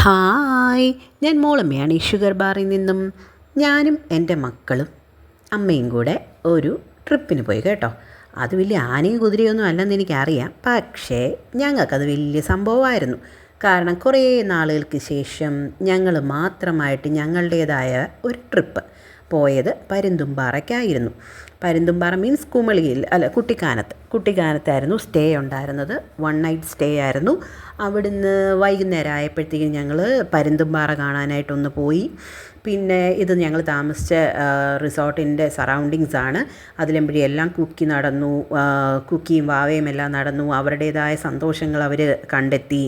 Hi, ഞാൻ മോളമ്മയാണ് ഈ sugar ബാറിൽ നിന്നും. ഞാനും എൻ്റെ മക്കളും അമ്മയും കൂടെ ഒരു ട്രിപ്പിന് പോയി കേട്ടോ. അത് വലിയ ആനയും കുതിരയൊന്നും അല്ലെന്ന് എനിക്കറിയാം, പക്ഷേ ഞങ്ങൾക്കത് വലിയ സംഭവമായിരുന്നു. കാരണം കുറേ നാളുകൾക്ക് ശേഷം ഞങ്ങൾ മാത്രമായിട്ട് ഞങ്ങളുടേതായ ഒരു ട്രിപ്പ് പോയത് പരുന്തുംപാറയ്ക്കായിരുന്നു. പരുന്തുംപാറ മീൻസ് കുമളിയിൽ അല്ല, കുട്ടിക്കാനത്തായിരുന്നു സ്റ്റേ ഉണ്ടായിരുന്നത്. 1 നൈറ്റ് സ്റ്റേ ആയിരുന്നു. അവിടുന്ന് വൈകുന്നേരം ആയപ്പോഴത്തേക്കും ഞങ്ങൾ പരുന്തുംപാറ കാണാനായിട്ടൊന്ന് പോയി. പിന്നെ ഇത് ഞങ്ങൾ താമസിച്ച റിസോർട്ടിൻ്റെ സറൗണ്ടിങ്സാണ്. അതിലെമ്പഴി എല്ലാം കുക്കിയും വാവയും എല്ലാം നടന്നു. അവരുടേതായ സന്തോഷങ്ങൾ അവർ കണ്ടെത്തി.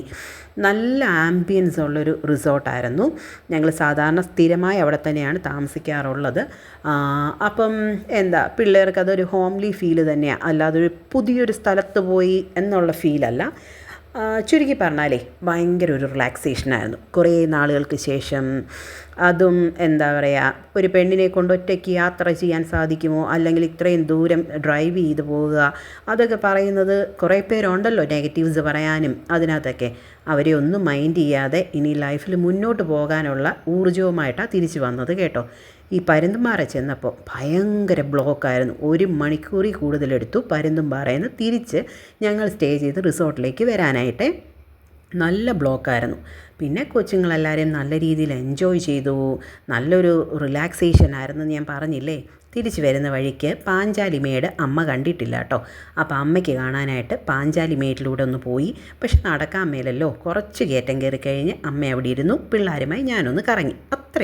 നല്ല ആംബിയൻസ് ഉള്ളൊരു റിസോർട്ടായിരുന്നു. ഞങ്ങൾ സാധാരണ സ്ഥിരമായി അവിടെ തന്നെയാണ് താമസിക്കാറുള്ളത്. അപ്പം പിള്ളേർക്ക് അതൊരു ഹോംലി ഫീല് തന്നെയാണ്, അല്ലാതെ ഒരു പുതിയൊരു സ്ഥലത്ത് പോയി എന്നുള്ള ഫീലല്ല. ചുരുക്കി പറഞ്ഞാലേ ഭയങ്കര ഒരു റിലാക്സേഷനായിരുന്നു കുറേ നാളുകൾക്ക് ശേഷം. അതും ഒരു പെണ്ണിനെ കൊണ്ട് ഒറ്റയ്ക്ക് യാത്ര ചെയ്യാൻ സാധിക്കുമോ, അല്ലെങ്കിൽ ഇത്രയും ദൂരം ഡ്രൈവ് ചെയ്ത് പോവുക, അതൊക്കെ പറയുന്നത് കുറേ പേരുണ്ടല്ലോ നെഗറ്റീവ്സ് പറയാനും. അതിനകത്തൊക്കെ അവരെ ഒന്നും മൈൻഡ് ചെയ്യാതെ ഇനി ലൈഫിൽ മുന്നോട്ട് പോകാനുള്ള ഊർജ്ജവുമായിട്ടാണ് തിരിച്ചു വന്നത് കേട്ടോ. ഈ പരുന്തുംപാറ ചെന്നപ്പോൾ ഭയങ്കര ബ്ലോക്കായിരുന്നു. 1 മണിക്കൂറിൽ കൂടുതലെടുത്തു പരുന്തുംപാറയിൽ നിന്ന് തിരിച്ച് ഞങ്ങൾ സ്റ്റേ ചെയ്ത് റിസോർട്ടിലേക്ക് വരാനായിട്ട്. നല്ല ബ്ലോക്കായിരുന്നു. പിന്നെ കൊച്ചുങ്ങളെല്ലാവരും നല്ല രീതിയിൽ എൻജോയ് ചെയ്തു. നല്ലൊരു റിലാക്സേഷനായിരുന്നു. ഞാൻ പറഞ്ഞില്ലേ, തിരിച്ച് വരുന്ന വഴിക്ക് പാഞ്ചാലിമേട് അമ്മ കണ്ടിട്ടില്ല കേട്ടോ. അപ്പോൾ അമ്മയ്ക്ക് കാണാനായിട്ട് പാഞ്ചാലിമേട്ടിലൂടെ ഒന്ന് പോയി. പക്ഷെ നടക്കാൻ മേലല്ലോ, കുറച്ച് കയറ്റം കയറി കഴിഞ്ഞ് അമ്മ അവിടെ ഇരുന്നു. പിള്ളേരുമായി ഞാനൊന്ന് കറങ്ങി. അത്രയും